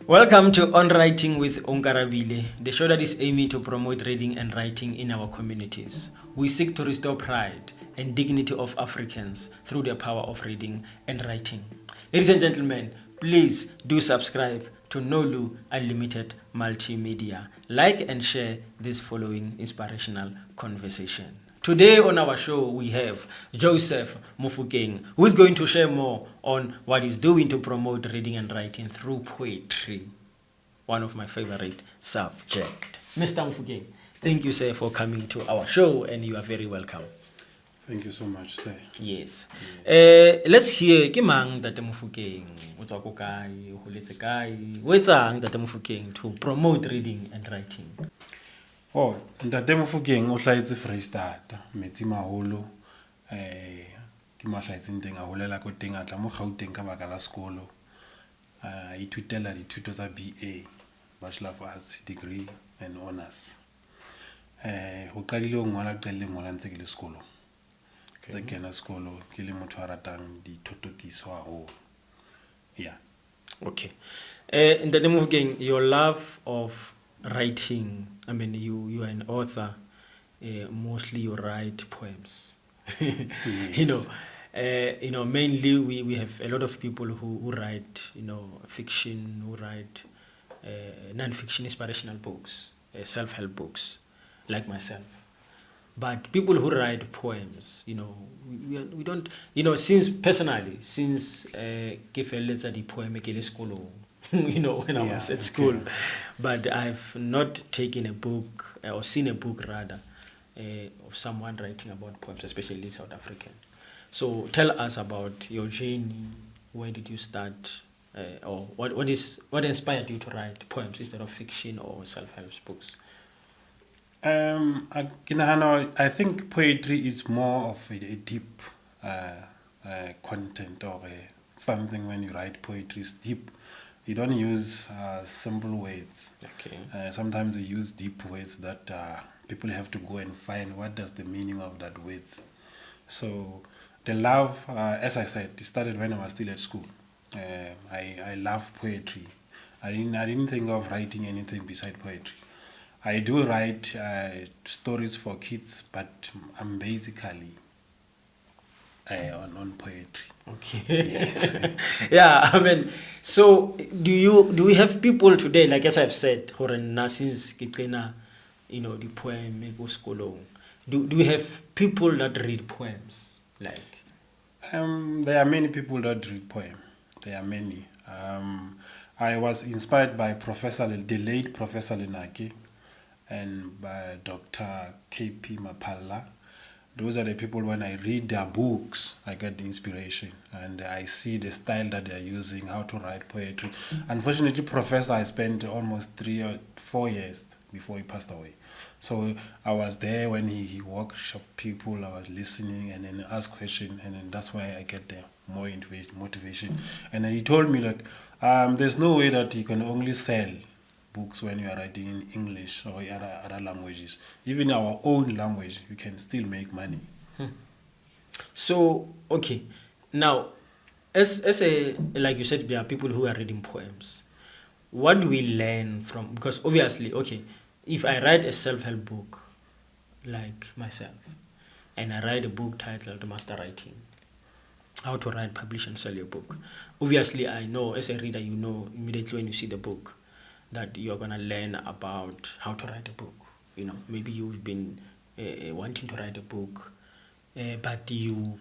Welcome to On Writing with Onkarabile, the show that is aiming to promote reading and writing in our communities. We seek to restore pride and dignity of Africans through the power of reading and writing. Ladies and gentlemen, please do subscribe to Nolu Unlimited Multimedia. Like and share this following inspirational conversation. Today on our show, we have Joseph Mofokeng, who is going to share more on what he's doing to promote reading and writing through poetry, one of my favorite subjects. Mr. Mofokeng, thank you, sir, for coming to our show, and you are very welcome. Thank you so much, sir. Yes. Let's hear, ke mang Ntate Mofokeng, o tswa ko kae, o holetse kae, o etsang Ntate Mofokeng to promote reading and writing? Oh, Ntate Mofokeng o hlaetse Freistata, Metsimaholo, ke mahlaetseng teng a holela ko teng a tla mo Gauteng ka baka la sekolo. Ithutela dithuto tsa BA, Bachelor of Arts degree and honors. Ho qadile ho ngola ntse ke le sekolo. Tse kena sekolo ke le motho a ratang dithotokiso haholo. Yeah. Okay. Ntate Mofokeng, your love of writing, I mean, you are an author, mostly you write poems. Yes. Mainly we have a lot of people who write, fiction, who write non-fiction inspirational books, self-help books, like myself. But people who write poems, we don't, since ke feletsa di poem ke le sekolong, when I was at school. Okay. But I've not taken a book or seen a book rather of someone writing about poems, especially South African. So tell us about your journey. Where did you start? Or what inspired you to write poems instead of fiction or self-help books? I think poetry is more of a deep content or something. When you write poetry, it's deep. You don't use simple words. Okay. Sometimes you use deep words that people have to go and find what does the meaning of that word. So the love, as I said, it started when I was still at school. I love poetry. I didn't think of writing anything beside poetry. I do write stories for kids, but I'm basically on poetry. Okay. Yes. Yeah, I mean, so do we have people today, like as I've said, since the poem e go sekolong, do we have people that read poems? Like There are many people that read poem. There are many. I was inspired by the late Professor Lenake and by Dr. K.P. Mapalla. Those are the people, when I read their books, I get the inspiration and I see the style that they're using, how to write poetry. Unfortunately, Professor, I spent almost 3 or 4 years before he passed away. So I was there when he workshop people, I was listening and then ask questions, and then that's why I get the more motivation. And then he told me, there's no way that you can only sell books when you are writing in English or other languages. Even our own language, you can still make money. So, okay. Now, as like you said, there are people who are reading poems. What do we learn from? Because obviously, okay, if I write a self-help book, like myself, and I write a book titled Master Writing, how to write, publish, and sell your book. Obviously, I know as a reader, immediately when you see the book, that you're going to learn about how to write a book. Maybe you've been wanting to write a book, but you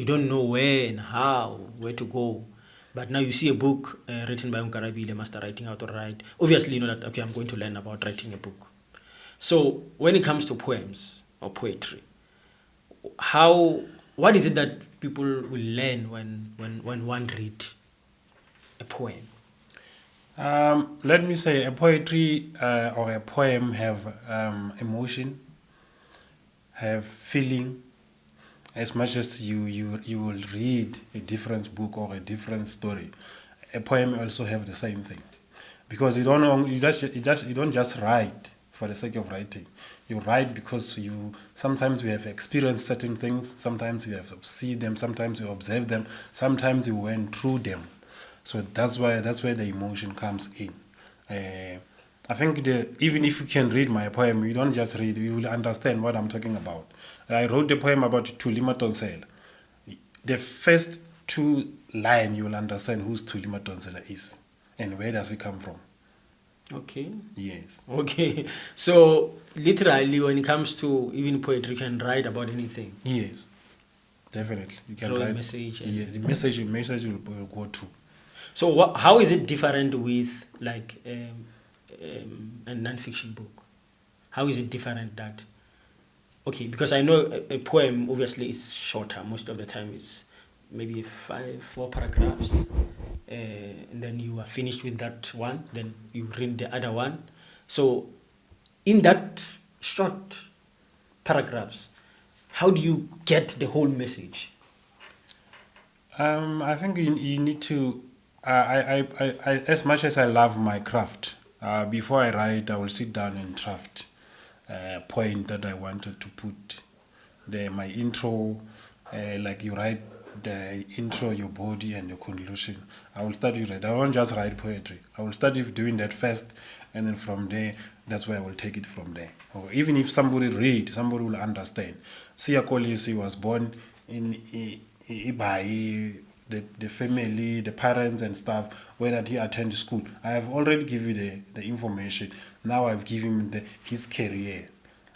don't know where and how, where to go. But now you see a book written by Onkarabile, Master Writing, how to write. Obviously, you know that, okay, I'm going to learn about writing a book. So when it comes to poems or poetry, what is it that people will learn when one read a poem? Let me say a poetry or a poem have emotion, have feeling. As much as you will read a different book or a different story, a poem also have the same thing, because you don't just write for the sake of writing. You write because sometimes you have experienced certain things, sometimes you have seen them, sometimes you observe them, sometimes you went through them. So that's where the emotion comes in. I think even if you can read my poem, you don't just read, you will understand what I'm talking about. I wrote a poem about Tulima Tonsela. The first two lines, you will understand who Tulima Tonsela is and where does it come from. Okay. Yes. Okay. So literally, when it comes to even poetry, you can write about anything. Yes. Definitely. You can Throw a write. message. Yeah, the message will go to. So how is it different with like a non-fiction book? How is it different that? Okay, because I know a poem obviously is shorter. Most of the time it's maybe 4 paragraphs, and then you are finished with that one. Then you read the other one. So in that short paragraphs, how do you get the whole message? I think you need to. I as much as I love my craft, before I write, I will sit down and draft a point that I wanted to put. My intro, like you write the intro, your body, and your conclusion. I will start with that. I won't just write poetry. I will start with doing that first, and then from there, that's where I will take it from there. Or even if somebody read, somebody will understand. Sia Kolisi was born in Ibai, the family, the parents and stuff, where did he attend school. I have already given you the information. Now I've given him his career.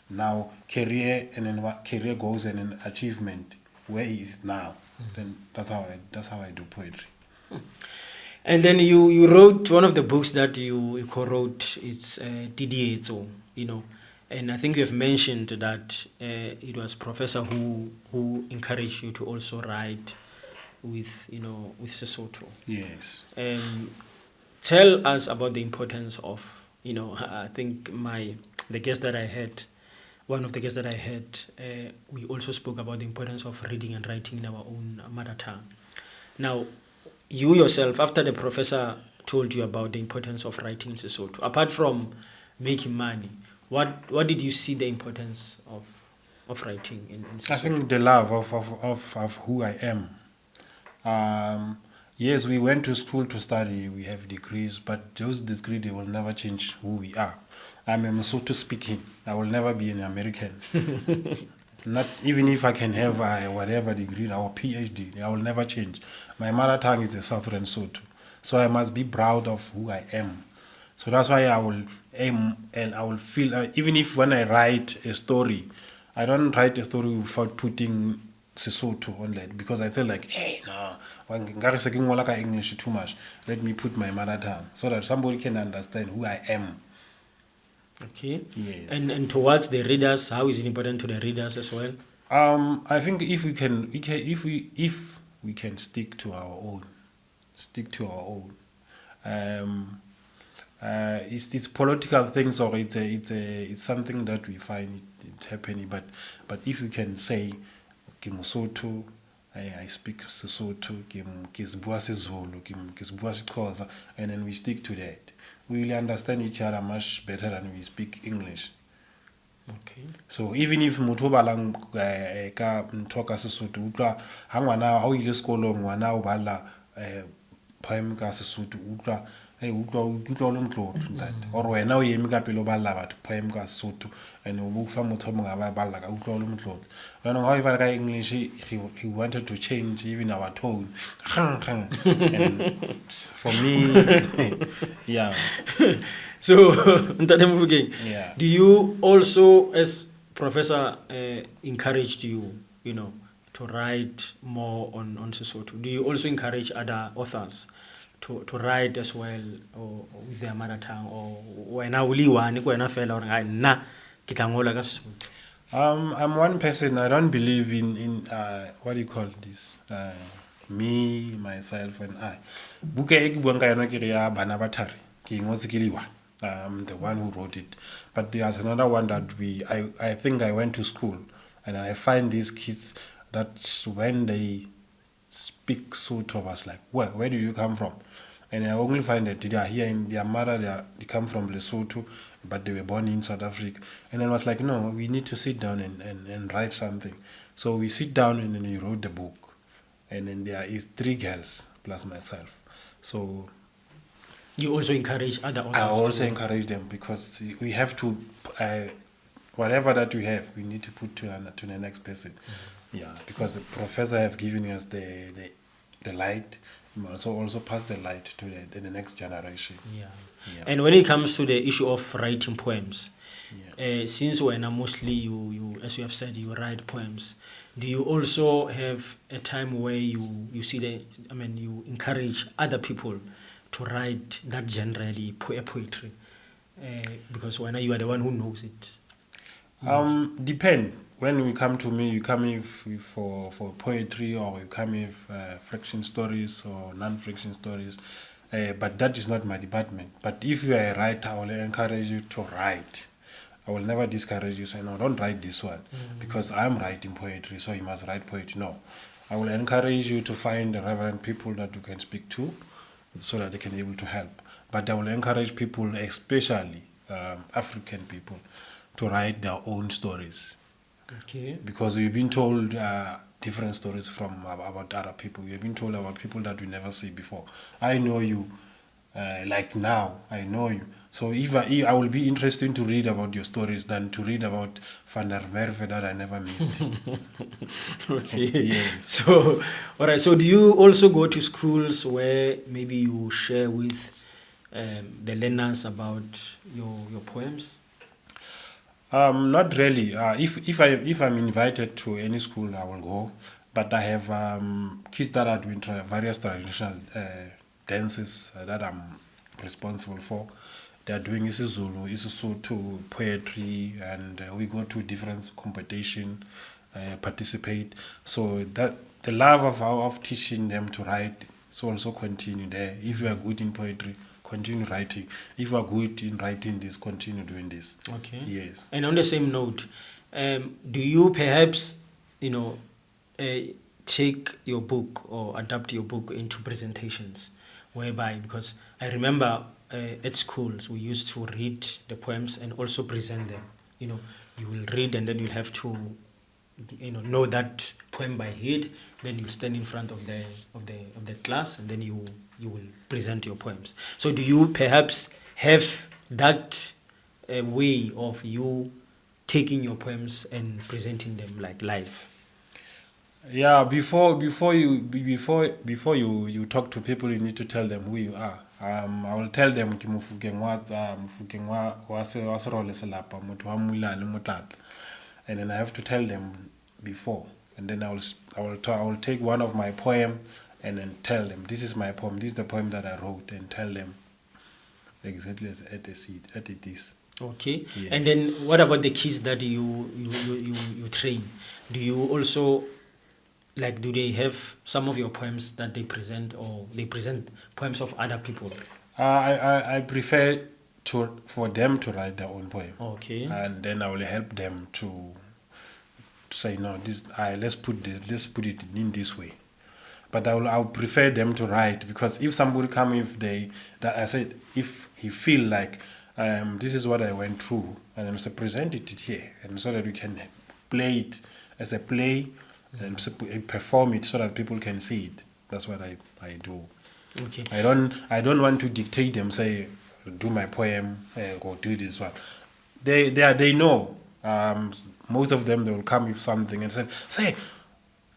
Now career and then what career goals and then achievement, where he is now. Then that's how I do poetry. And then you wrote one of the books that you co-wrote. It's DDA, so and I think you have mentioned that it was professor who encouraged you to also write with with Sesotho. Yes. Tell us about the importance of I think the guest that I had. One of the guests that I had, we also spoke about the importance of reading and writing in our own mother tongue. Now, you yourself, after the professor told you about the importance of writing in Sesotho, apart from making money, what did you see the importance of writing in Sesotho? I think the love of who I am. Yes, we went to school to study, we have degrees, but those degrees, they will never change who we are. I'm a Lesotho speaking. I will never be an American. Not even if I can have whatever degree or PhD, I will never change. My mother tongue is a Southern Sotho, so I must be proud of who I am. So that's why I will aim and I will feel. Even if when I write a story, I don't write a story without putting Sesotho on that because I feel like, hey, no, English too much. Let me put my mother tongue so that somebody can understand who I am. Okay. Yes. And towards the readers, how is it important to the readers as well? I think if we can stick to our own, it's political things or it's something that we find it's happening. But if you can say, ke Mosotho, I speak Sesotho, ke Zebua Sezulu, ke Zebua Sexhosa, and then we stick to that. We will understand each other much better than we speak English. Okay. So even if motho ba lang ka ntho ka Sesotho utlwa ha ngwana ha o ile sekolong ngwana o bala poem ka Sesotho utlwa utlwa le mtlotlo that or wena o yemi ka pele o bala batho poem ka Sesotho and o bo fa motho mongwe ba bala ka utlwa le mtlotlo wena ha o bala ka English he wanted to change even our tone and for me yeah. So, Ntate Mofokeng, Yeah. do you also, as professor, encouraged you, to write more on Sesotho? Do you also encourage other authors to write as well or with their mother tongue, or wena uli one wena fela or na ke tla ngola ka Sesotho? I'm one person. I don't believe in what do you call this? Me, myself, and I. Buka e ke buang ka yona ke re ya bana ba thari. Ke ngotse ke le one. I'm the one who wrote it. But there's another one that I think I went to school and I find these kids that when they speak Sotho, I was like, where did you come from? And I only find that they are here in their mother, they come from Lesotho, but they were born in South Africa. And then I was like, no, we need to sit down and write something. So we sit down and then we wrote the book. And then there is 3 girls plus myself. So You also encourage other authors. I also to, encourage them because we have to, whatever that we have, we need to put to the next person. Yeah, because the professor have given us the light. We must also pass the light to the next generation. yeah. Yeah. And when it comes to the issue of writing poems, Yeah. since when mostly you, as you have said, you write poems, do you also have a time where you see you encourage other people to write that generally poetry? Because when you are the one who knows it. Depend. When we come to me, you come for poetry, or you come with fiction stories or non-fiction stories. But that is not my department. But if you are a writer, I will encourage you to write. I will never discourage you. Say no, don't write this one because I'm writing poetry, so you must write poetry. No, I will encourage you to find the relevant people that you can speak to, so that they can be able to help. But I will encourage people, especially African people, to write their own stories. Okay. Because we've been told different stories from about other people. We've been told about people that we never see before. I know you, like now, I know you. So if I will be interested to read about your stories than to read about Van der Merwe that I never met. Okay. Yes. So, all right. So, do you also go to schools where maybe you share with the learners about your poems? Not really. If I'm invited to any school, I will go. But I have kids that are doing various traditional dances that I'm responsible for. They are doing isiZulu, isiSotho, poetry, and we go to different competition, participate. So that the love of teaching them to write is also continue there. If you are good in poetry, continue writing. If you are good in writing this, continue doing this. Okay. Yes. And on the same note, do you perhaps, take your book or adapt your book into presentations, whereby, because I remember at schools we used to read the poems and also present them. You will read and then you'll have to, know that poem by head. Then you stand in front of the class and then you will present your poems. So do you perhaps have that way of you taking your poems and presenting them like live? Yeah, before you talk to people, you need to tell them who you are. I will tell them ke Mofokeng wa serole se lapa, motho wa mula le motlotlo. And then I have to tell them before, and then I will take one of my poem and then tell them this is my poem, this is the poem that I wrote, and tell them exactly as it is. Okay. Yes. And then what about the kids that you train? Do you also, like, do they have some of your poems that they present, or they present poems of other people? I prefer for them to write their own poem. Okay. And then I will help them to say no, let's put it in this way. But I would prefer them to write, because if somebody come, if he feel like this is what I went through, and then say present it here, and so that we can play it as a play and perform it so that people can see it. That's what I do. Okay. I don't want to dictate them, say do my poem or do this one. They know. Most of them, they will come with something and say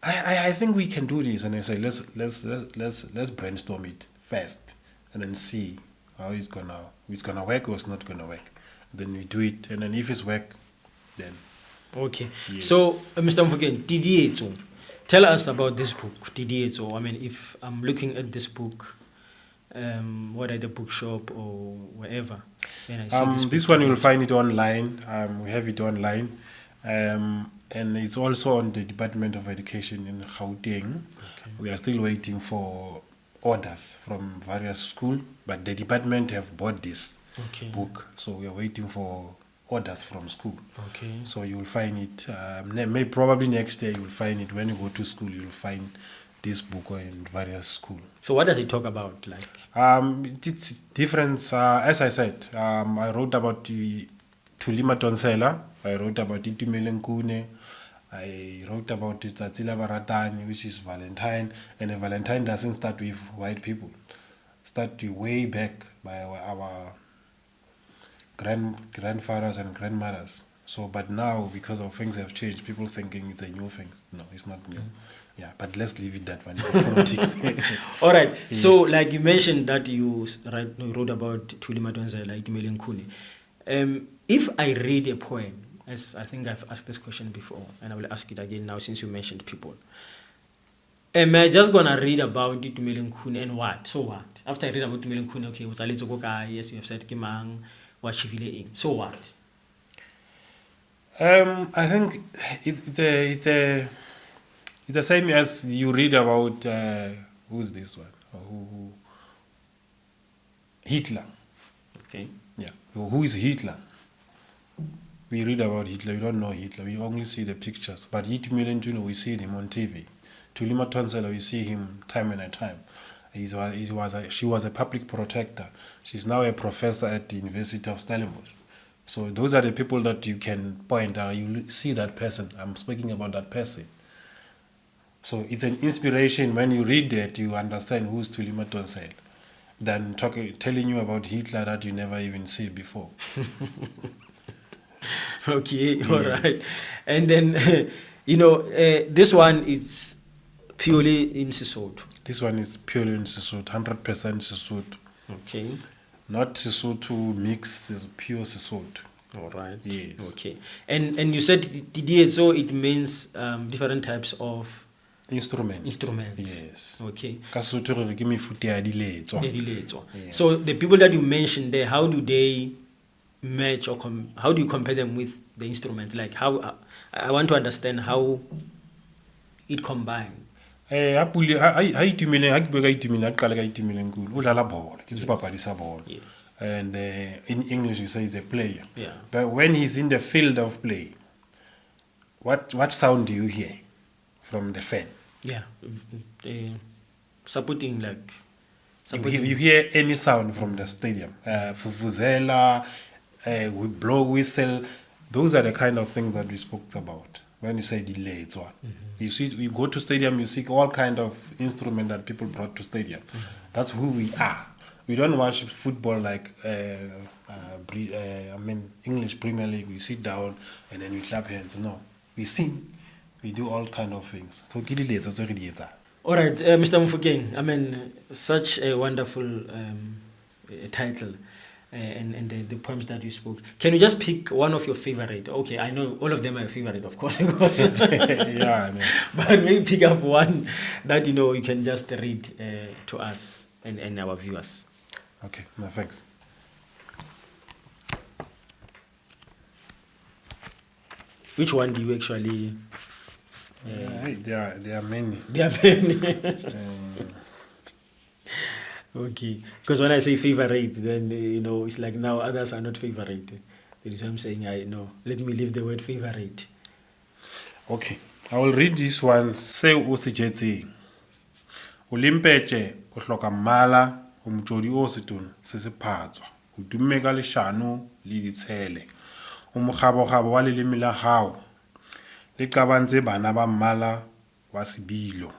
I think we can do this, and I say let's brainstorm it first and then see how it's gonna work or it's not gonna work. Then we do it, and then if it's work, then Okay. Yes. So, Mr. Mofokeng, Didieto, tell us about this book, Didieto. I mean, if I'm looking at this book, whether at the bookshop or wherever, and I see this one you will find it online. We have it online, and it's also on the Department of Education in Gauteng. Okay. We are still waiting for orders from various schools, but the department have bought this book, so we are waiting for orders from school. Okay. So you will find it. Maybe probably next year you will find it. When you go to school, you will find this book in various schools. So what does it talk about? Like, it's different. As I said, I wrote about Tulima Tonsela. I wrote about Itumeleng. I wrote about Tatsila Baratani, which is Valentine, and a Valentine doesn't start with white people. started way back by our grandfathers and grandmothers. So, but now, because of things have changed, people thinking it's a new thing. No, it's not new. Yeah, but let's leave it that one. Politics. All right. Yeah. So, like you mentioned that you wrote about Thuli Madonsela, like BLINKO. If I read a poem, as I think I've asked this question before, and I will ask it again now since you mentioned people. Am I just gonna read about it BLINKO and what? So what? After I read about BLINKO, okay, yes, you have said Kimang, what Shivile. So what? I think it's the same as you read about who's this one? Who Hitler. Okay. Yeah. Who is Hitler? We read about Hitler. We don't know Hitler. We only see the pictures. But BLINKO, we see him on TV. Thuli Madonsela, we see him time and time. She was a public protector. She's now a professor at the University of Stellenbosch. So those are the people that you can point out. You see that person. I'm speaking about that person. So it's an inspiration. When you read that, you understand who's Thuli Madonsela than telling you about Hitler that you never even see before. Okay, yes. All right. And then, this one is purely in Sesotho. This one is purely in Sesotho, 100% Sesotho. Okay. Not Sesotho mix, it's pure Sesotho. All right. Yes. Okay. And you said DDA, so it means different types of instruments. Yes. Okay. So the people that you mentioned there, how do they match or how do you compare them with the instrument? Like how I want to understand how it combines. Yes. And in English you say he's a player. Yeah. But when he's in the field of play, what sound do you hear from the fan? Yeah. Supporting. You hear any sound from the stadium. Fufuzela, blow whistle. Those are the kind of things that we spoke about when you say delay. You see, we go to stadium, you see all kind of instruments that people brought to stadium. That's who we are. We don't watch football like English Premier League. We sit down and then we clap hands. No, we sing. We do all kind of things. So all right, Mr. Mofokeng. Such a wonderful title. And the poems that you spoke. Can you just pick one of your favorite? Okay, I know all of them are your favorite, of course. Yeah, but maybe pick up one that you can just read to us and our viewers. Okay, no, thanks. Which one do you actually? There are many. There are many. Okay, because when I say favorite, then it's like now others are not favorite. That is why I'm saying let me leave the word favorite. Okay, I will read this one. Say usijetse. Ulimpeche uhloka mala umjodi ositun sesiphatswa. Udumeka leshano le ditshele. Umogabo wa leleme la hao. Le qabantse bana ba mmala wa sebilo.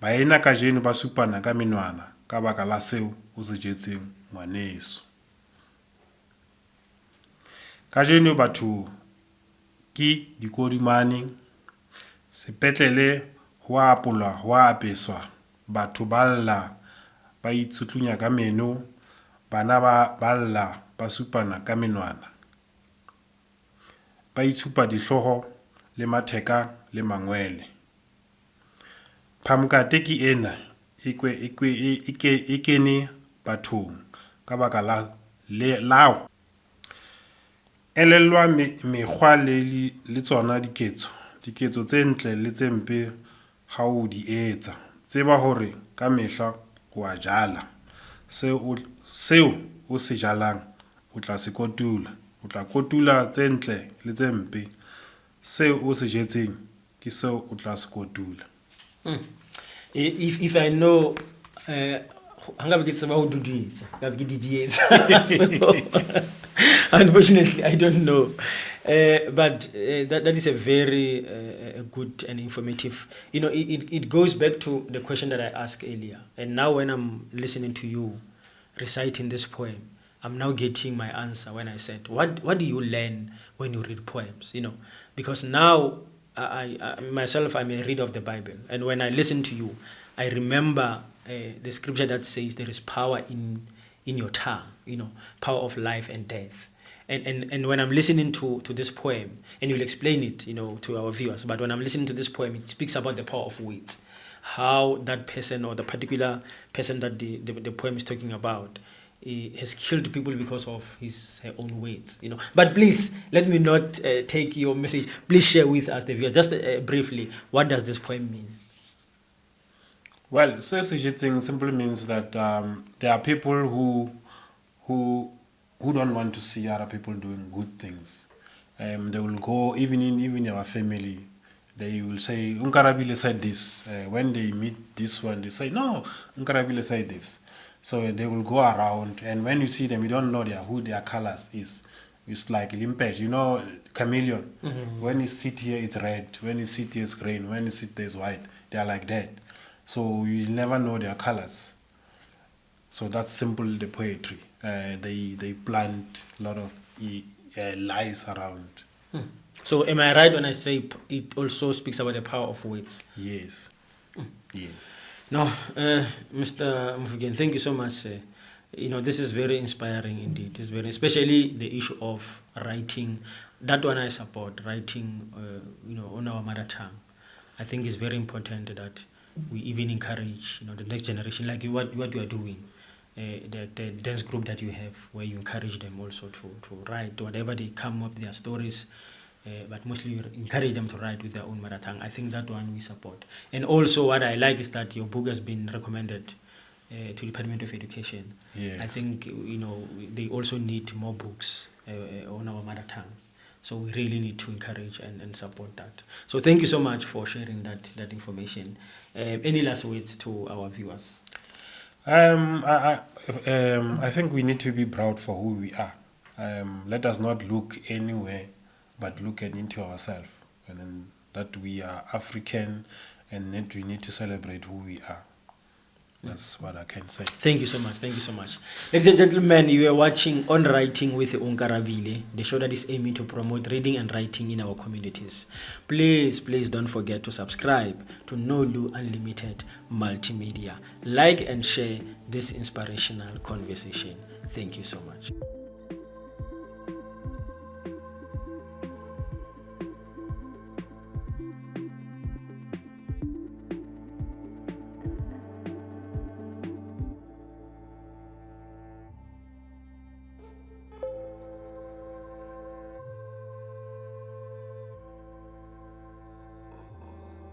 Baena ka jeno ba supana ka menwana. Ka baka la seo o se jetseng ngwaneso. Ka jeno batho ke dikodimane sepetlele ho apolwa ho apeswa batho balla ba itsutlunya ka meno bana ba balla ba supana ka menwana ba itshupa dihloho le matheka le mangwele phamukate ke ena ikene bathong ka baka la lao elelwa mekgwa le tsona diketso tse ntle le tse mpe ha o di etsa tseba hore ka mehla o a jala seo o se jalang o tla se kotula o tla kotula tse ntle le tse mpe seo o se jetseng ke seo o tla se kotula. If I know unfortunately I don't know. That is a very good and informative. It goes back to the question that I asked earlier. And now when I'm listening to you reciting this poem, I'm now getting my answer when I said, what do you learn when you read poems? Because now I myself, I'm a reader of the Bible. And when I listen to you, I remember the scripture that says there is power in your tongue, power of life and death. And when I'm listening to this poem, and you'll explain it, to our viewers, but when I'm listening to this poem, it speaks about the power of words, how that person or the particular person that the poem is talking about has killed people because of her own words, But please, let me not take your message. Please share with us, the viewers, just briefly, what does this poem mean? Well, self-suggesting simply means that there are people who don't want to see other people doing good things. They will go, even in our family, they will say, Onkarabile said this. When they meet this one, they say, no, Onkarabile said this. So they will go around, and when you see them, you don't know who their colors is. It's like limpet, chameleon. Mm-hmm. When you sit here, it's red. When you sit here, it's green. When you sit there, it's white. They are like that. So you never know their colors. So that's simple, the poetry. They plant a lot of lies around. So am I right when I say it also speaks about the power of words? Yes. Yes. No, Mr. Mofokeng, thank you so much. This is very inspiring indeed. It's especially the issue of writing. That one I support, writing, on our mother tongue. I think it's very important that we even encourage, the next generation, like what you are doing. The dance group that you have, where you encourage them also to write whatever they come up, their stories, but mostly you encourage them to write with their own mother tongue. I think that one we support. And also what I like is that your book has been recommended to the Department of Education. Yes. I think, they also need more books on our mother tongue. So we really need to encourage and support that. So thank you so much for sharing that information. Any last words to our viewers? I think we need to be proud for who we are. Let us not look anywhere, but look into ourselves, and then that we are African, and that we need to celebrate who we are. That's what I can say. Thank you so much. Thank you so much. Ladies and gentlemen, you are watching On Writing with Onkarabile, the show that is aiming to promote reading and writing in our communities. Please don't forget to subscribe to Nolu Unlimited Multimedia. Like and share this inspirational conversation. Thank you so much.